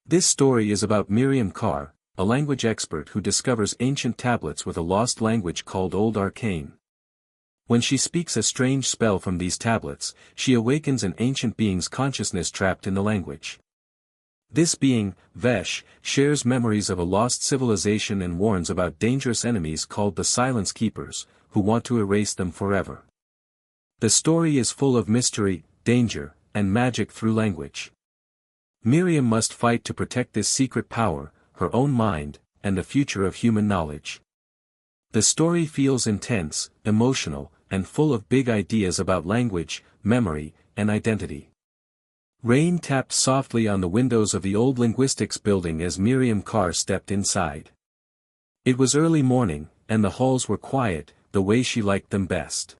This story is about Miriam Carr, a language expert who discovers ancient tablets with a lost language called Old Arcane. When she speaks a strange spell from these tablets, she awakens an ancient being's consciousness trapped in the language. This being, Vesh, shares memories of a lost civilization and warns about dangerous enemies called the Silence Keepers, who want to erase them forever. The story is full of mystery, danger, and magic through language. Miriam must fight to protect this secret power, her own mind, and the future of human knowledge. The story feels intense, emotional, and full of big ideas about language, memory, and identity. Rain tapped softly on the windows of the old linguistics building as Miriam Carr stepped inside. It was early morning, and the halls were quiet, the way she liked them best.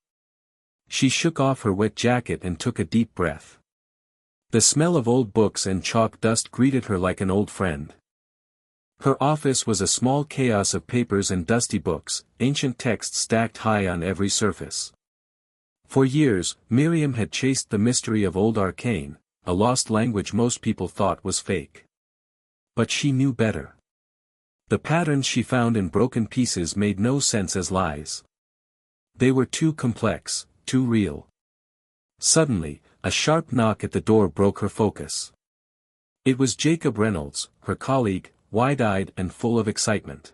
She shook off her wet jacket and took a deep breath. The smell of old books and chalk dust greeted her like an old friend. Her office was a small chaos of papers and dusty books, ancient texts stacked high on every surface. For years, Miriam had chased the mystery of Old Arcane, a lost language most people thought was fake. But she knew better. The patterns she found in broken pieces made no sense as lies. They were too complex, too real. Suddenly, a sharp knock at the door broke her focus. It was Jacob Reynolds, her colleague, wide-eyed and full of excitement.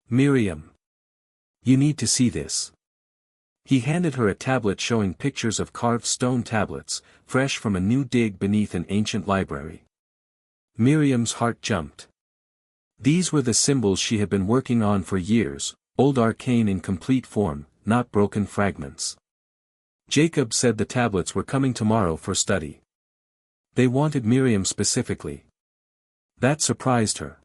"Miriam. You need to see this." He handed her a tablet showing pictures of carved stone tablets, fresh from a new dig beneath an ancient library. Miriam's heart jumped. These were the symbols she had been working on for years, Old Arcane in complete form, not broken fragments. Jacob said the tablets were coming tomorrow for study. They wanted Miriam specifically. That surprised her.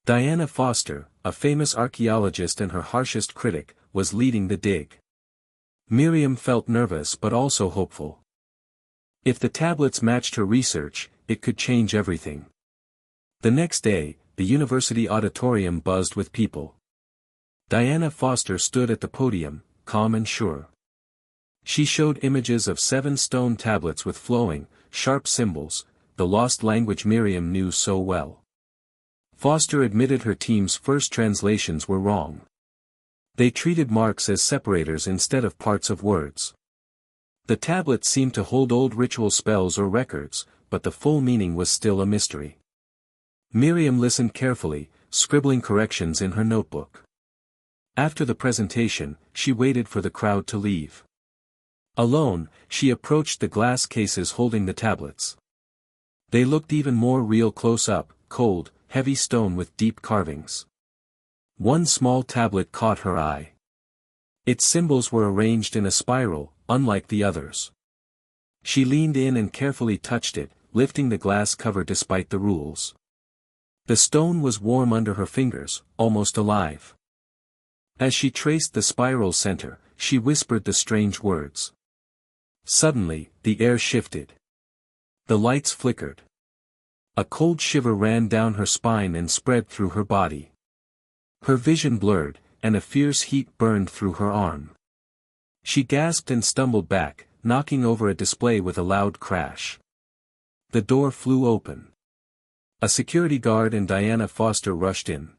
Diana Foster, a famous archaeologist and her harshest critic, was leading the dig. Miriam felt nervous but also hopeful. If the tablets matched her research, it could change everything. The next day, the university auditorium buzzed with people. Diana Foster stood at the podium, calm and sure. She showed images of 7 stone tablets with flowing, sharp symbols, the lost language Miriam knew so well. Foster admitted her team's first translations were wrong. They treated marks as separators instead of parts of words. The tablets seemed to hold old ritual spells or records, but the full meaning was still a mystery. Miriam listened carefully, scribbling corrections in her notebook. After the presentation, she waited for the crowd to leave. Alone, she approached the glass cases holding the tablets. They looked even more real close up, cold, heavy stone with deep carvings. One small tablet caught her eye. Its symbols were arranged in a spiral, unlike the others. She leaned in and carefully touched it, lifting the glass cover despite the rules. The stone was warm under her fingers, almost alive. As she traced the spiral center, she whispered the strange words. Suddenly, the air shifted. The lights flickered. A cold shiver ran down her spine and spread through her body. Her vision blurred, and a fierce heat burned through her arm. She gasped and stumbled back, knocking over a display with a loud crash. The door flew open. A security guard and Diana Foster rushed in.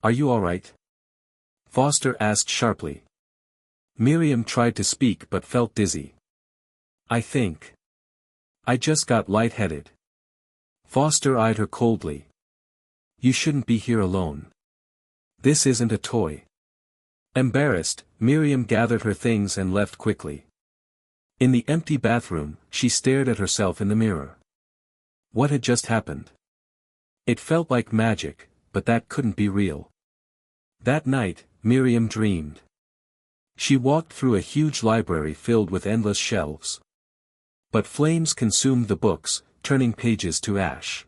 "Are you all right?" Foster asked sharply. Miriam tried to speak but felt dizzy. I just got lightheaded." Foster eyed her coldly. "You shouldn't be here alone. This isn't a toy." Embarrassed, Miriam gathered her things and left quickly. In the empty bathroom, she stared at herself in the mirror. What had just happened? It felt like magic, but that couldn't be real. That night, Miriam dreamed. She walked through a huge library filled with endless shelves. But flames consumed the books, turning pages to ash.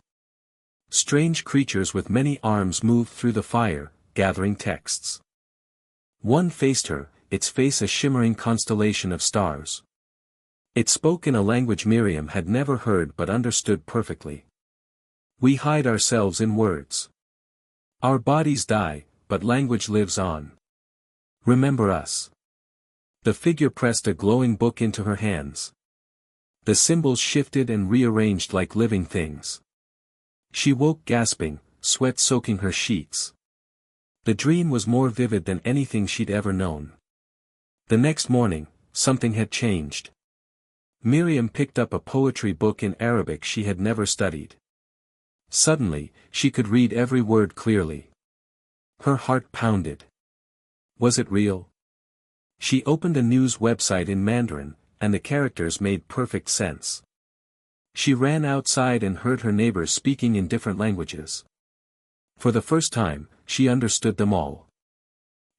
Strange creatures with many arms moved through the fire, gathering texts. One faced her, its face a shimmering constellation of stars. It spoke in a language Miriam had never heard but understood perfectly. "We hide ourselves in words. Our bodies die, but language lives on. Remember us." The figure pressed a glowing book into her hands. The symbols shifted and rearranged like living things. She woke gasping, sweat soaking her sheets. The dream was more vivid than anything she'd ever known. The next morning, something had changed. Miriam picked up a poetry book in Arabic she had never studied. Suddenly, she could read every word clearly. Her heart pounded. Was it real? She opened a news website in Mandarin, and the characters made perfect sense. She ran outside and heard her neighbors speaking in different languages. For the first time, she understood them all.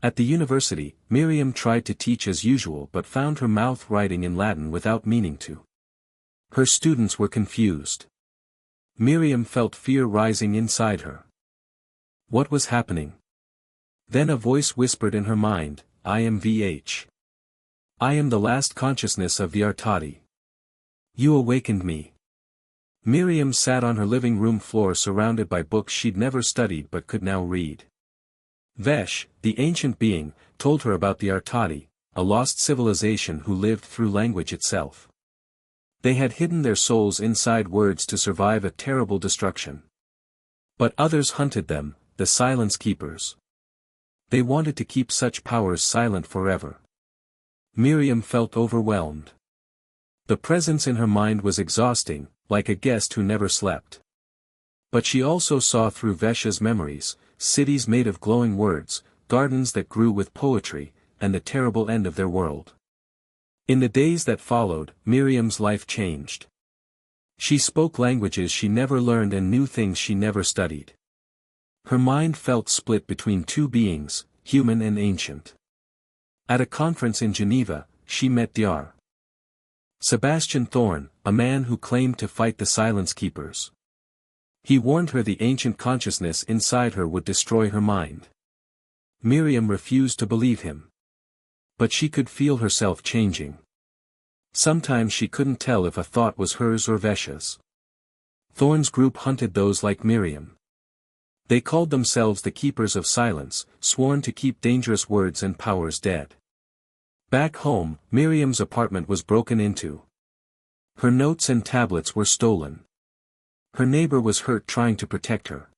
At the university, Miriam tried to teach as usual but found her mouth writing in Latin without meaning to. Her students were confused. Miriam felt fear rising inside her. What was happening? Then a voice whispered in her mind, I am VH. I am the last consciousness of the Artadi. You awakened me. Miriam sat on her living room floor surrounded by books she'd never studied but could now read. Vesh, the ancient being, told her about the Artadi, a lost civilization who lived through language itself. They had hidden their souls inside words to survive a terrible destruction. But others hunted them, the Silence Keepers. They wanted to keep such powers silent forever. Miriam felt overwhelmed. The presence in her mind was exhausting, like a guest who never slept. But she also saw through Vesh's memories, cities made of glowing words, gardens that grew with poetry, and the terrible end of their world. In the days that followed, Miriam's life changed. She spoke languages she never learned and knew things she never studied. Her mind felt split between two beings, human and ancient. At a conference in Geneva, she met Dr. Sebastian Thorne, a man who claimed to fight the Silence Keepers. He warned her the ancient consciousness inside her would destroy her mind. Miriam refused to believe him. But she could feel herself changing. Sometimes she couldn't tell if a thought was hers or Vesh's. Thorne's group hunted those like Miriam. They called themselves the Keepers of Silence, sworn to keep dangerous words and powers dead. Back home, Miriam's apartment was broken into. Her notes and tablets were stolen. Her neighbor was hurt trying to protect her.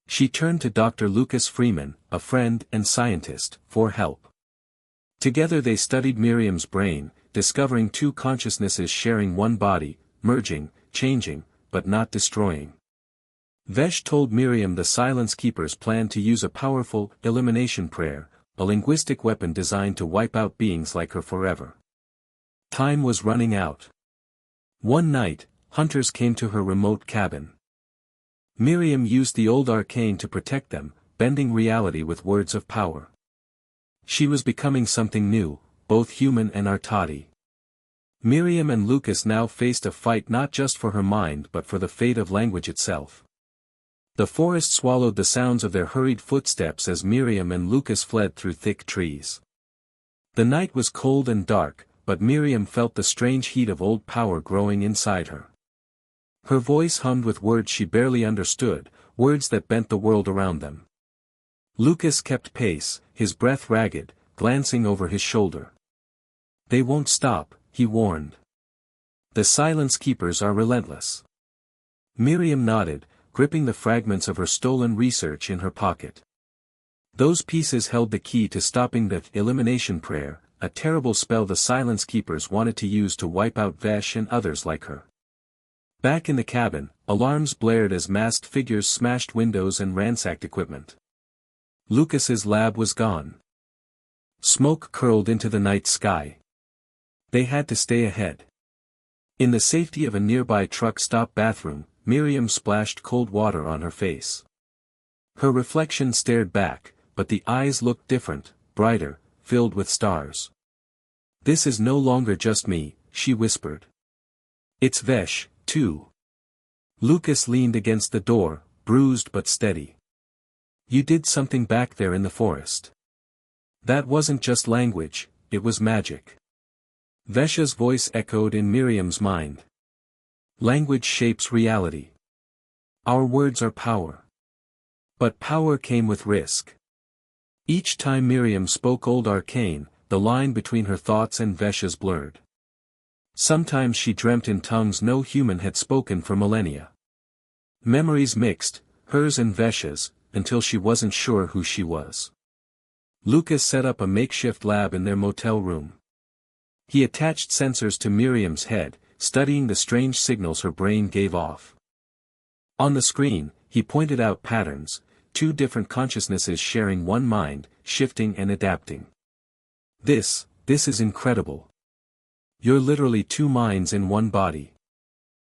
She turned to Dr. Lucas Freeman, a friend and scientist, for help. Together they studied Miriam's brain, discovering two consciousnesses sharing one body, merging, changing, but not destroying. Vesh told Miriam the Silence Keepers planned to use a powerful elimination prayer, a linguistic weapon designed to wipe out beings like her forever. Time was running out. One night, hunters came to her remote cabin. Miriam used the old arcane to protect them, bending reality with words of power. She was becoming something new, both human and Artadi. Miriam and Lucas now faced a fight not just for her mind but for the fate of language itself. The forest swallowed the sounds of their hurried footsteps as Miriam and Lucas fled through thick trees. The night was cold and dark, but Miriam felt the strange heat of old power growing inside her. Her voice hummed with words she barely understood, words that bent the world around them. Lucas kept pace, his breath ragged, glancing over his shoulder. They won't stop, he warned. The Silence Keepers are relentless. Miriam nodded, gripping the fragments of her stolen research in her pocket. Those pieces held the key to stopping the elimination prayer, a terrible spell the Silence Keepers wanted to use to wipe out Vesh and others like her. Back in the cabin, alarms blared as masked figures smashed windows and ransacked equipment. Lucas's lab was gone. Smoke curled into the night sky. They had to stay ahead. In the safety of a nearby truck stop bathroom, Miriam splashed cold water on her face. Her reflection stared back, but the eyes looked different, brighter, filled with stars. This is no longer just me, she whispered. It's Vesh, too. Lucas leaned against the door, bruised but steady. You did something back there in the forest. That wasn't just language, it was magic. Vesh's voice echoed in Miriam's mind. Language shapes reality. Our words are power. But power came with risk. Each time Miriam spoke Old Arcane, the line between her thoughts and Vesh's blurred. Sometimes she dreamt in tongues no human had spoken for millennia. Memories mixed, hers and Vesh's, until she wasn't sure who she was. Lucas set up a makeshift lab in their motel room. He attached sensors to Miriam's head, studying the strange signals her brain gave off. On the screen, he pointed out patterns, two different consciousnesses sharing one mind, shifting and adapting. This is incredible. You're literally two minds in one body.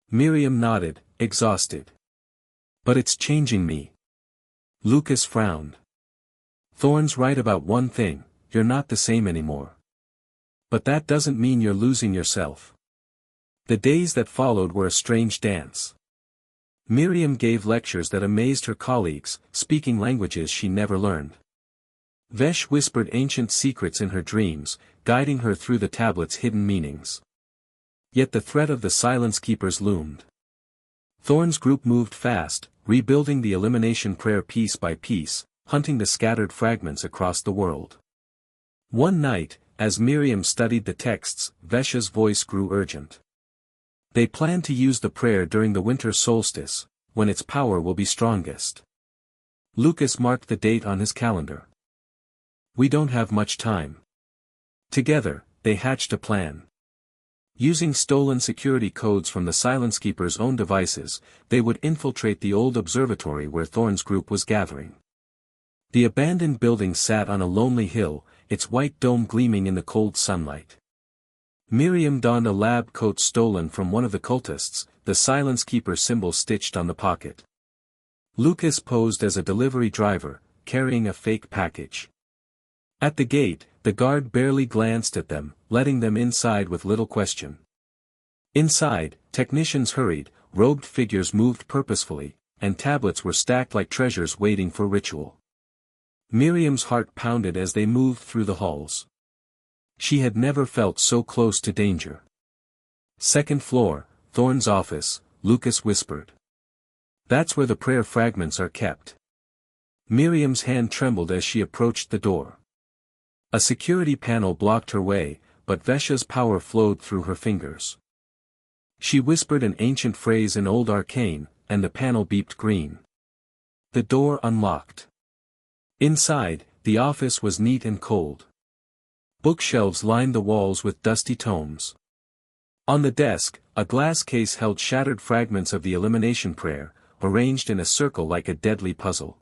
Miriam nodded, exhausted. But it's changing me. Lucas frowned. Thorne's right about one thing, you're not the same anymore. But that doesn't mean you're losing yourself. The days that followed were a strange dance. Miriam gave lectures that amazed her colleagues, speaking languages she never learned. Vesh whispered ancient secrets in her dreams, guiding her through the tablet's hidden meanings. Yet the threat of the Silence Keepers loomed. Thorne's group moved fast, rebuilding the elimination prayer piece by piece, hunting the scattered fragments across the world. One night, as Miriam studied the texts, Vesh's voice grew urgent. They plan to use the prayer during the winter solstice, when its power will be strongest. Lucas marked the date on his calendar. We don't have much time. Together, they hatched a plan. Using stolen security codes from the Silence Keeper's own devices, they would infiltrate the old observatory where Thorne's group was gathering. The abandoned building sat on a lonely hill, its white dome gleaming in the cold sunlight. Miriam donned a lab coat stolen from one of the cultists, the Silence Keeper symbol stitched on the pocket. Lucas posed as a delivery driver, carrying a fake package. At the gate, the guard barely glanced at them, letting them inside with little question. Inside, technicians hurried, robed figures moved purposefully, and tablets were stacked like treasures waiting for ritual. Miriam's heart pounded as they moved through the halls. She had never felt so close to danger. Second floor, Thorne's office, Lucas whispered. That's where the prayer fragments are kept. Miriam's hand trembled as she approached the door. A security panel blocked her way, but Vesh's power flowed through her fingers. She whispered an ancient phrase in Old Arcane, and the panel beeped green. The door unlocked. Inside, the office was neat and cold. Bookshelves lined the walls with dusty tomes. On the desk, a glass case held shattered fragments of the elimination prayer, arranged in a circle like a deadly puzzle.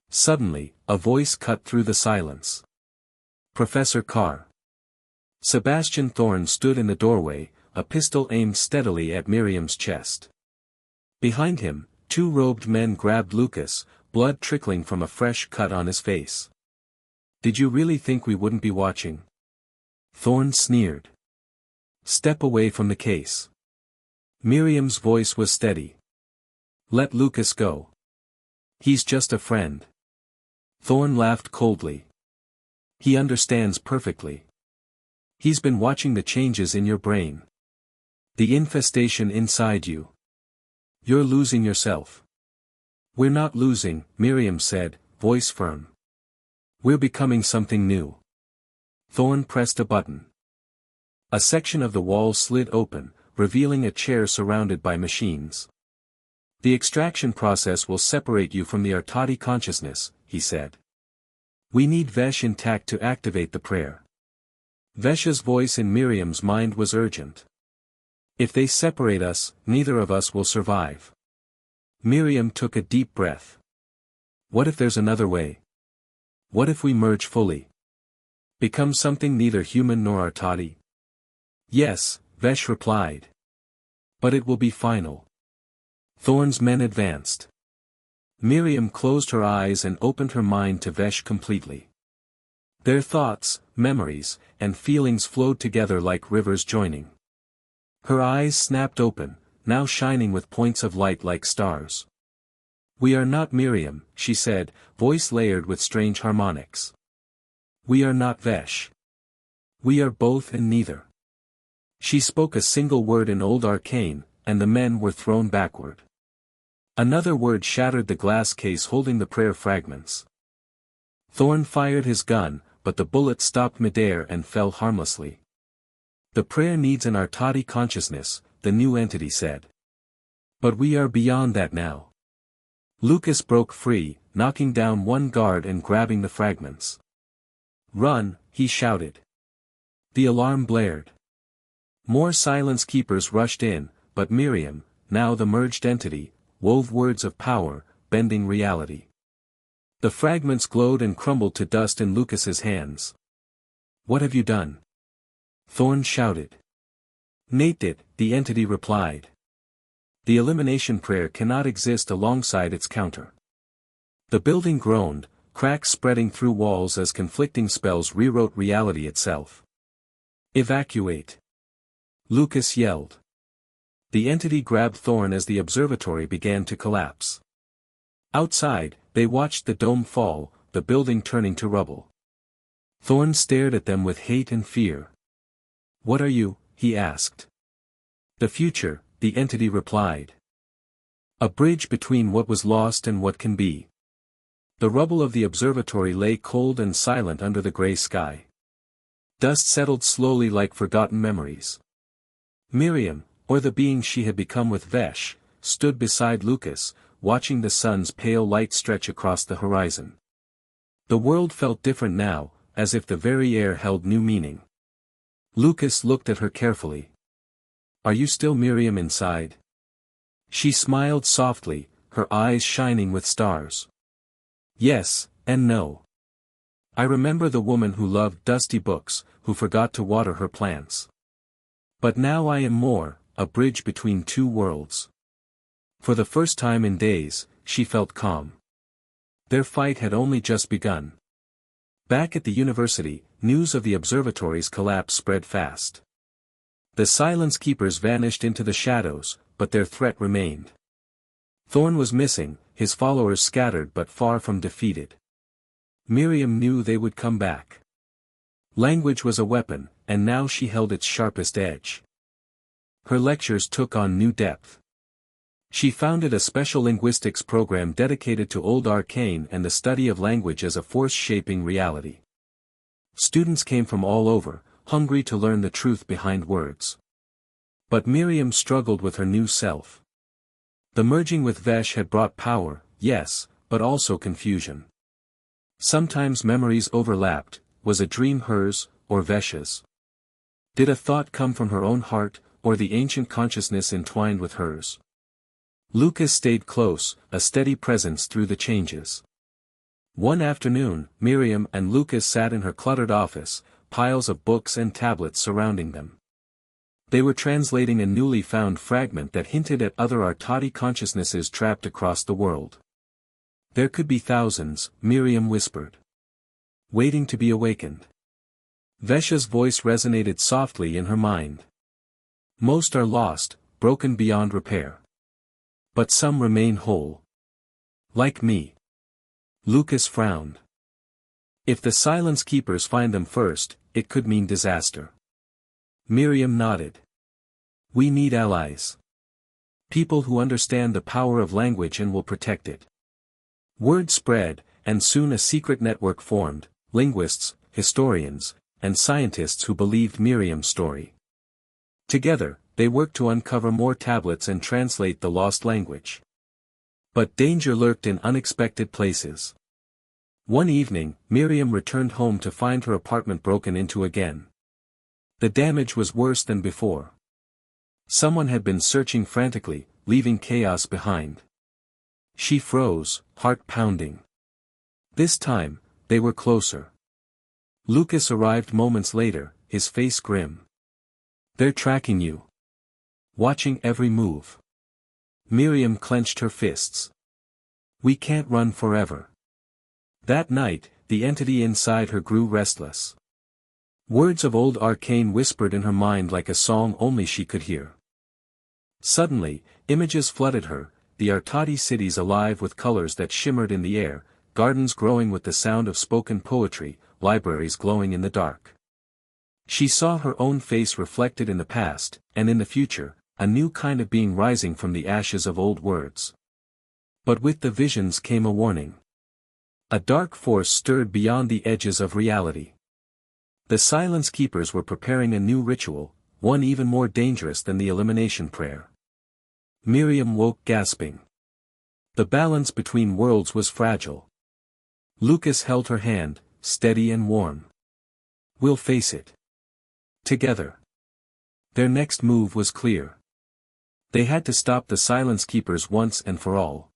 Suddenly, a voice cut through the silence. Professor Carr. Sebastian Thorne stood in the doorway, a pistol aimed steadily at Miriam's chest. Behind him, two robed men grabbed Lucas, blood trickling from a fresh cut on his face. Did you really think we wouldn't be watching? Thorne sneered. Step away from the case. Miriam's voice was steady. Let Lucas go. He's just a friend. Thorne laughed coldly. He understands perfectly. He's been watching the changes in your brain. The infestation inside you. You're losing yourself. We're not losing, Miriam said, voice firm. We're becoming something new. Thorne pressed a button. A section of the wall slid open, revealing a chair surrounded by machines. The extraction process will separate you from the Artadi consciousness, he said. We need Vesh intact to activate the prayer. Vesh's voice in Miriam's mind was urgent. If they separate us, neither of us will survive. Miriam took a deep breath. What if there's another way? What if we merge fully? Become something neither human nor Artadi? Yes, Vesh replied. But it will be final. Thorne's men advanced. Miriam closed her eyes and opened her mind to Vesh completely. Their thoughts, memories, and feelings flowed together like rivers joining. Her eyes snapped open, now shining with points of light like stars. We are not Miriam, she said, voice layered with strange harmonics. We are not Vesh. We are both and neither. She spoke a single word in Old Arcane, and the men were thrown backward. Another word shattered the glass case holding the prayer fragments. Thorne fired his gun, but the bullet stopped midair and fell harmlessly. The prayer needs an Artadi consciousness, the new entity said. But we are beyond that now. Lucas broke free, knocking down one guard and grabbing the fragments. Run, he shouted. The alarm blared. More silence keepers rushed in, but Miriam, now the merged entity, wove words of power, bending reality. The fragments glowed and crumbled to dust in Lucas's hands. What have you done? Thorn shouted. Nate did, the entity replied. The elimination prayer cannot exist alongside its counter. The building groaned, cracks spreading through walls as conflicting spells rewrote reality itself. Evacuate! Lucas yelled. The entity grabbed Thorn as the observatory began to collapse. Outside, they watched the dome fall, the building turning to rubble. Thorn stared at them with hate and fear. What are you? He asked. The future, the entity replied. A bridge between what was lost and what can be. The rubble of the observatory lay cold and silent under the gray sky. Dust settled slowly like forgotten memories. Miriam, or the being she had become with Vesh, stood beside Lucas, watching the sun's pale light stretch across the horizon. The world felt different now, as if the very air held new meaning. Lucas looked at her carefully. Are you still Miriam inside? She smiled softly, her eyes shining with stars. Yes, and no. I remember the woman who loved dusty books, who forgot to water her plants. But now I am more, a bridge between two worlds. For the first time in days, she felt calm. Their fight had only just begun. Back at the university, news of the observatory's collapse spread fast. The silence keepers vanished into the shadows, but their threat remained. Thorn was missing, his followers scattered but far from defeated. Miriam knew they would come back. Language was a weapon, and now she held its sharpest edge. Her lectures took on new depth. She founded a special linguistics program dedicated to old arcane and the study of language as a force shaping reality. Students came from all over, hungry to learn the truth behind words. But Miriam struggled with her new self. The merging with Vesh had brought power, yes, but also confusion. Sometimes memories overlapped. Was a dream hers, or Vesh's? Did a thought come from her own heart, or the ancient consciousness entwined with hers? Lucas stayed close, a steady presence through the changes. One afternoon, Miriam and Lucas sat in her cluttered office, piles of books and tablets surrounding them. They were translating a newly found fragment that hinted at other Artadi consciousnesses trapped across the world. There could be thousands, Miriam whispered. Waiting to be awakened. Vesha's voice resonated softly in her mind. Most are lost, broken beyond repair. But some remain whole. Like me. Lucas frowned. If the silence keepers find them first, it could mean disaster. Miriam nodded. We need allies. People who understand the power of language and will protect it. Word spread, and soon a secret network formed. Linguists, historians, and scientists who believed Miriam's story. Together, they worked to uncover more tablets and translate the lost language. But danger lurked in unexpected places. One evening, Miriam returned home to find her apartment broken into again. The damage was worse than before. Someone had been searching frantically, leaving chaos behind. She froze, heart pounding. This time, they were closer. Lucas arrived moments later, his face grim. They're tracking you. Watching every move. Miriam clenched her fists. We can't run forever. That night, the entity inside her grew restless. Words of old arcane whispered in her mind like a song only she could hear. Suddenly, images flooded her, the Artadi cities alive with colors that shimmered in the air, gardens growing with the sound of spoken poetry, libraries glowing in the dark. She saw her own face reflected in the past, and in the future, a new kind of being rising from the ashes of old words. But with the visions came a warning. A dark force stirred beyond the edges of reality. The silence keepers were preparing a new ritual, one even more dangerous than the elimination prayer. Miriam woke gasping. The balance between worlds was fragile. Lucas held her hand, steady and warm. "We'll face it. Together." Their next move was clear. They had to stop the Silence Keepers once and for all.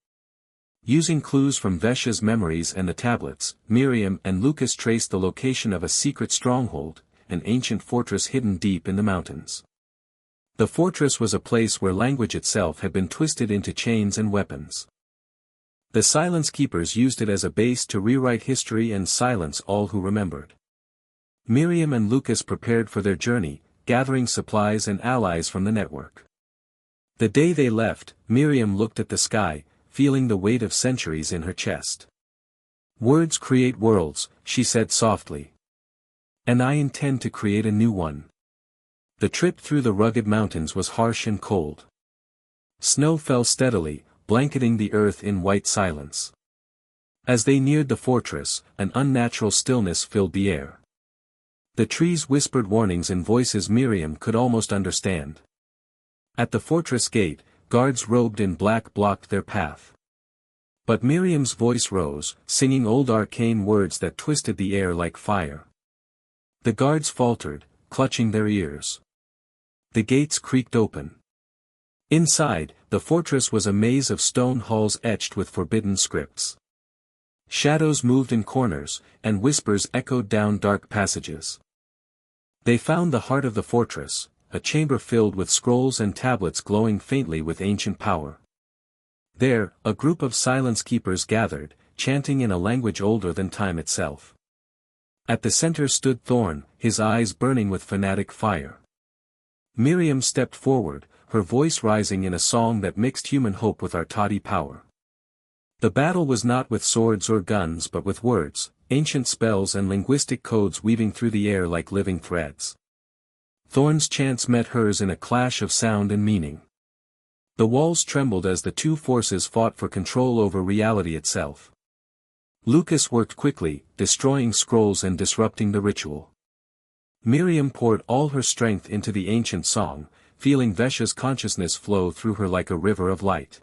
Using clues from Vesha's memories and the tablets, Miriam and Lucas traced the location of a secret stronghold, an ancient fortress hidden deep in the mountains. The fortress was a place where language itself had been twisted into chains and weapons. The Silence Keepers used it as a base to rewrite history and silence all who remembered. Miriam and Lucas prepared for their journey, gathering supplies and allies from the network. The day they left, Miriam looked at the sky, feeling the weight of centuries in her chest. "Words create worlds," she said softly. "And I intend to create a new one." The trip through the rugged mountains was harsh and cold. Snow fell steadily, blanketing the earth in white silence. As they neared the fortress, an unnatural stillness filled the air. The trees whispered warnings in voices Miriam could almost understand. At the fortress gate, guards robed in black blocked their path. But Miriam's voice rose, singing old arcane words that twisted the air like fire. The guards faltered, clutching their ears. The gates creaked open. Inside, the fortress was a maze of stone halls etched with forbidden scripts. Shadows moved in corners, and whispers echoed down dark passages. They found the heart of the fortress, a chamber filled with scrolls and tablets glowing faintly with ancient power. There, a group of Silence Keepers gathered, chanting in a language older than time itself. At the center stood Thorn, his eyes burning with fanatic fire. Miriam stepped forward, her voice rising in a song that mixed human hope with Artadi power. The battle was not with swords or guns but with words, ancient spells and linguistic codes weaving through the air like living threads. Thorn's chants met hers in a clash of sound and meaning. The walls trembled as the two forces fought for control over reality itself. Lucas worked quickly, destroying scrolls and disrupting the ritual. Miriam poured all her strength into the ancient song, feeling Vesha's consciousness flow through her like a river of light.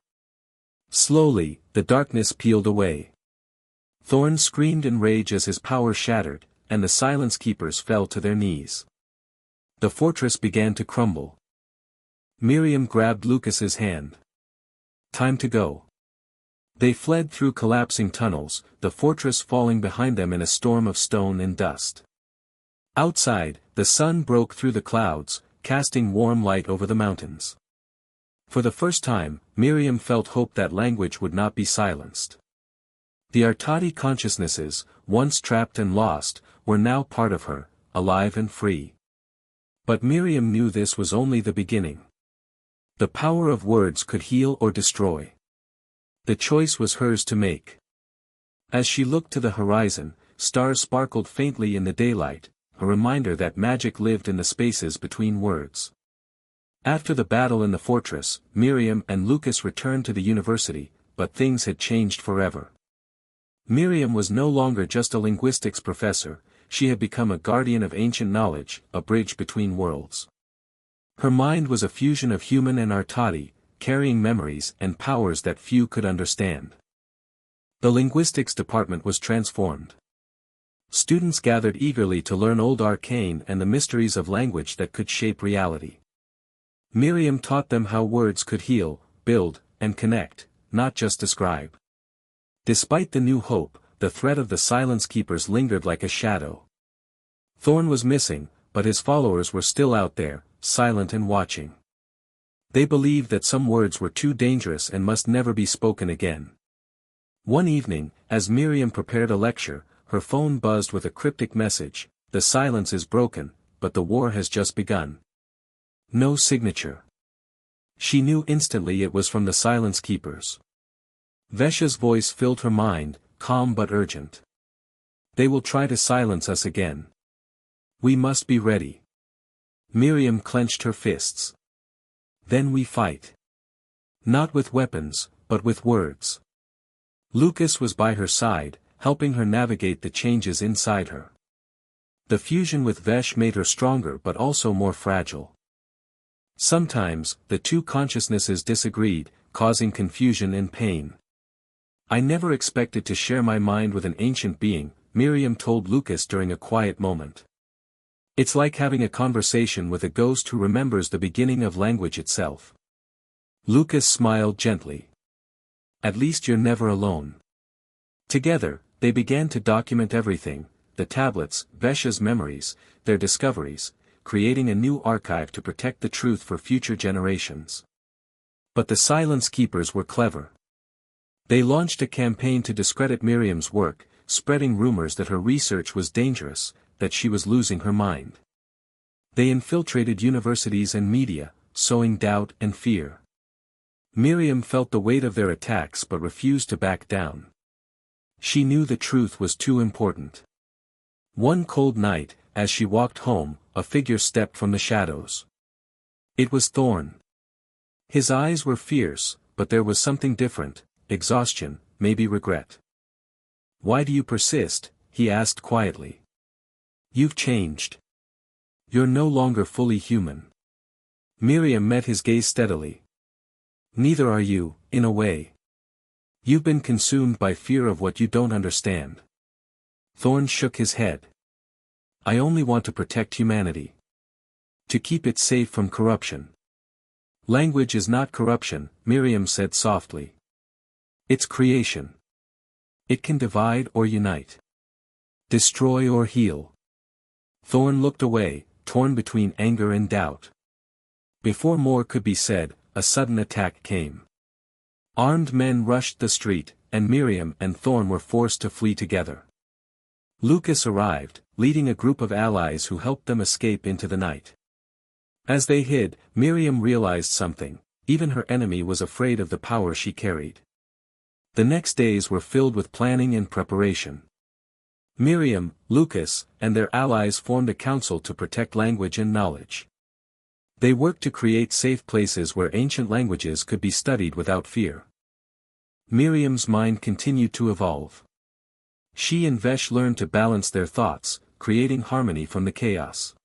Slowly, the darkness peeled away. Thorn screamed in rage as his power shattered, and the Silence Keepers fell to their knees. The fortress began to crumble. Miriam grabbed Lucas's hand. "Time to go." They fled through collapsing tunnels, the fortress falling behind them in a storm of stone and dust. Outside, the sun broke through the clouds, casting warm light over the mountains. For the first time, Miriam felt hope that language would not be silenced. The Artadi consciousnesses, once trapped and lost, were now part of her, alive and free. But Miriam knew this was only the beginning. The power of words could heal or destroy. The choice was hers to make. As she looked to the horizon, stars sparkled faintly in the daylight, a reminder that magic lived in the spaces between words. After the battle in the fortress, Miriam and Lucas returned to the university, but things had changed forever. Miriam was no longer just a linguistics professor, she had become a guardian of ancient knowledge, a bridge between worlds. Her mind was a fusion of human and Artadi, carrying memories and powers that few could understand. The linguistics department was transformed. Students gathered eagerly to learn old arcane and the mysteries of language that could shape reality. Miriam taught them how words could heal, build, and connect, not just describe. Despite the new hope, the threat of the Silence Keepers lingered like a shadow. Thorn was missing, but his followers were still out there, silent and watching. They believed that some words were too dangerous and must never be spoken again. One evening, as Miriam prepared a lecture, her phone buzzed with a cryptic message: "The silence is broken, but the war has just begun." No signature. She knew instantly it was from the Silence Keepers. Vesha's voice filled her mind, calm but urgent. "They will try to silence us again. We must be ready." Miriam clenched her fists. "Then we fight. Not with weapons, but with words." Lucas was by her side, helping her navigate the changes inside her. The fusion with Vesh made her stronger but also more fragile. Sometimes, the two consciousnesses disagreed, causing confusion and pain. I never expected to share my mind with an ancient being, Miriam told Lucas during a quiet moment. It's like having a conversation with a ghost who remembers the beginning of language itself. Lucas smiled gently. At least you're never alone. Together, they began to document everything, the tablets, Vesha's memories, their discoveries, creating a new archive to protect the truth for future generations. But the Silence Keepers were clever. They launched a campaign to discredit Miriam's work, spreading rumors that her research was dangerous, that she was losing her mind. They infiltrated universities and media, sowing doubt and fear. Miriam felt the weight of their attacks but refused to back down. She knew the truth was too important. One cold night, as she walked home, a figure stepped from the shadows. It was Thorn. His eyes were fierce, but there was something different, exhaustion, maybe regret. "Why do you persist?" he asked quietly. "You've changed. You're no longer fully human." Miriam met his gaze steadily. "Neither are you, in a way. You've been consumed by fear of what you don't understand." Thorn shook his head. "I only want to protect humanity. To keep it safe from corruption." "Language is not corruption," Miriam said softly. "It's creation. It can divide or unite. Destroy or heal." Thorn looked away, torn between anger and doubt. Before more could be said, a sudden attack came. Armed men rushed the street, and Miriam and Thorn were forced to flee together. Lucas arrived, leading a group of allies who helped them escape into the night. As they hid, Miriam realized something: even her enemy was afraid of the power she carried. The next days were filled with planning and preparation. Miriam, Lucas, and their allies formed a council to protect language and knowledge. They worked to create safe places where ancient languages could be studied without fear. Miriam's mind continued to evolve. She and Vesh learned to balance their thoughts, creating harmony from the chaos.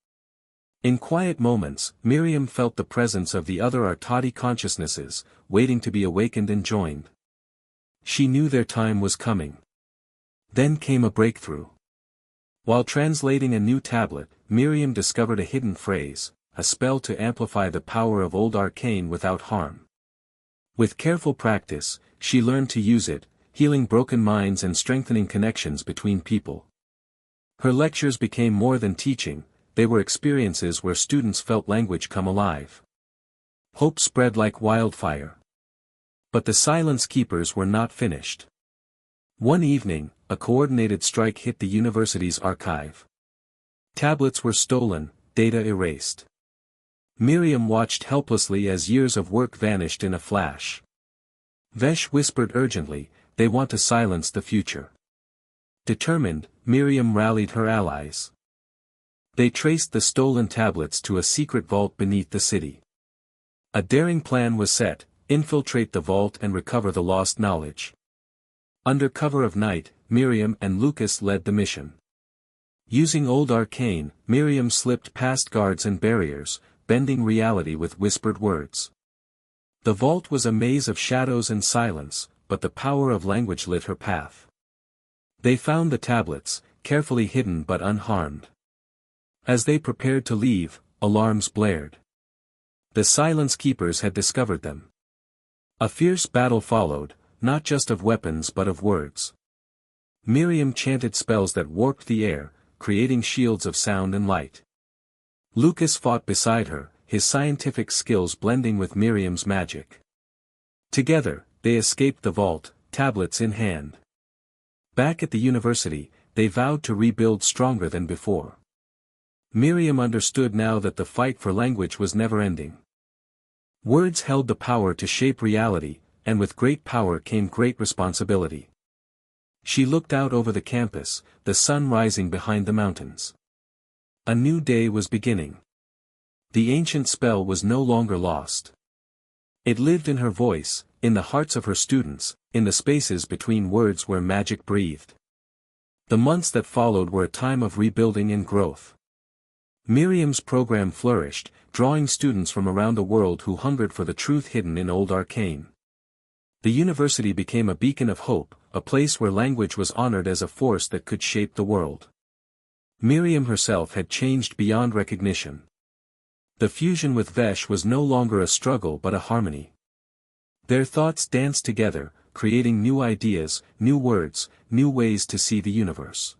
In quiet moments, Miriam felt the presence of the other Artadi consciousnesses, waiting to be awakened and joined. She knew their time was coming. Then came a breakthrough. While translating a new tablet, Miriam discovered a hidden phrase, a spell to amplify the power of old arcane without harm. With careful practice, she learned to use it, healing broken minds and strengthening connections between people. Her lectures became more than teaching, they were experiences where students felt language come alive. Hope spread like wildfire. But the Silence Keepers were not finished. One evening, a coordinated strike hit the university's archive. Tablets were stolen, data erased. Miriam watched helplessly as years of work vanished in a flash. Vesh whispered urgently, "They want to silence the future." Determined, Miriam rallied her allies. They traced the stolen tablets to a secret vault beneath the city. A daring plan was set: infiltrate the vault and recover the lost knowledge. Under cover of night, Miriam and Lucas led the mission. Using old arcane, Miriam slipped past guards and barriers, bending reality with whispered words. The vault was a maze of shadows and silence, but the power of language lit her path. They found the tablets, carefully hidden but unharmed. As they prepared to leave, alarms blared. The Silence Keepers had discovered them. A fierce battle followed, not just of weapons but of words. Miriam chanted spells that warped the air, creating shields of sound and light. Lucas fought beside her, his scientific skills blending with Miriam's magic. Together, they escaped the vault, tablets in hand. Back at the university, they vowed to rebuild stronger than before. Miriam understood now that the fight for language was never ending. Words held the power to shape reality, and with great power came great responsibility. She looked out over the campus, the sun rising behind the mountains. A new day was beginning. The ancient spell was no longer lost. It lived in her voice, in the hearts of her students, in the spaces between words where magic breathed. The months that followed were a time of rebuilding and growth. Miriam's program flourished, drawing students from around the world who hungered for the truth hidden in old arcane. The university became a beacon of hope, a place where language was honored as a force that could shape the world. Miriam herself had changed beyond recognition. The fusion with Vesh was no longer a struggle but a harmony. Their thoughts danced together, creating new ideas, new words, new ways to see the universe.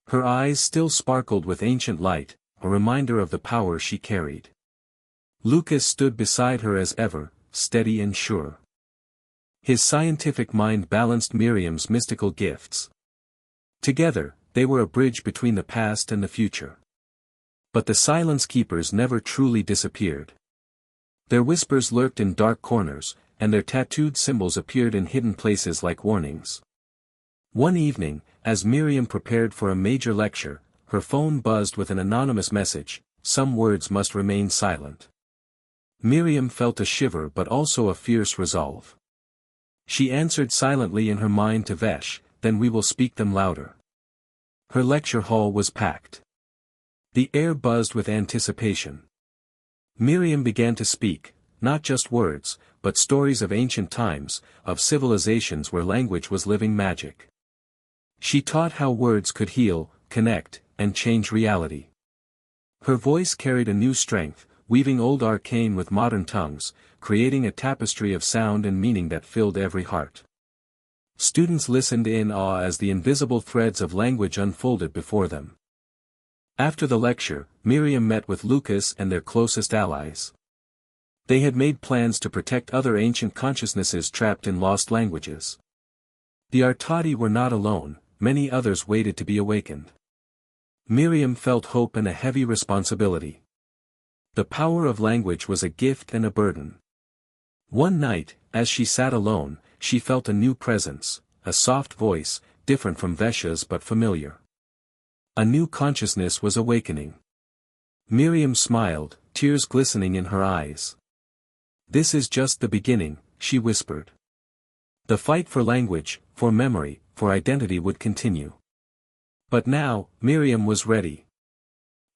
Her eyes still sparkled with ancient light, a reminder of the power she carried. Lucas stood beside her as ever, steady and sure. His scientific mind balanced Miriam's mystical gifts. Together, they were a bridge between the past and the future. But the Silence Keepers never truly disappeared. Their whispers lurked in dark corners, and their tattooed symbols appeared in hidden places like warnings. One evening, as Miriam prepared for a major lecture, her phone buzzed with an anonymous message: "Some words must remain silent." Miriam felt a shiver but also a fierce resolve. She answered silently in her mind to Vesh, "Then we will speak them louder." Her lecture hall was packed. The air buzzed with anticipation. Miriam began to speak, not just words, but stories of ancient times, of civilizations where language was living magic. She taught how words could heal, connect, and change reality. Her voice carried a new strength, weaving old arcane with modern tongues, creating a tapestry of sound and meaning that filled every heart. Students listened in awe as the invisible threads of language unfolded before them. After the lecture, Miriam met with Lucas and their closest allies. They had made plans to protect other ancient consciousnesses trapped in lost languages. The Artadi were not alone, many others waited to be awakened. Miriam felt hope and a heavy responsibility. The power of language was a gift and a burden. One night, as she sat alone, she felt a new presence, a soft voice, different from Vesha's but familiar. A new consciousness was awakening. Miriam smiled, tears glistening in her eyes. "This is just the beginning," she whispered. The fight for language, for memory, for identity would continue. But now, Miriam was ready.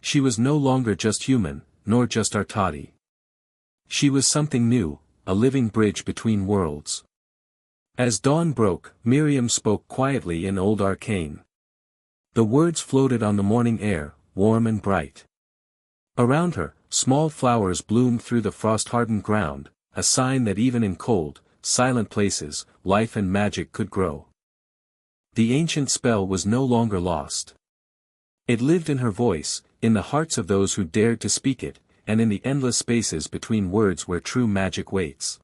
She was no longer just human, nor just Artadi. She was something new, a living bridge between worlds. As dawn broke, Miriam spoke quietly in old arcane. The words floated on the morning air, warm and bright. Around her, small flowers bloomed through the frost-hardened ground, a sign that even in cold, silent places, life and magic could grow. The ancient spell was no longer lost. It lived in her voice, in the hearts of those who dared to speak it, and in the endless spaces between words where true magic waits.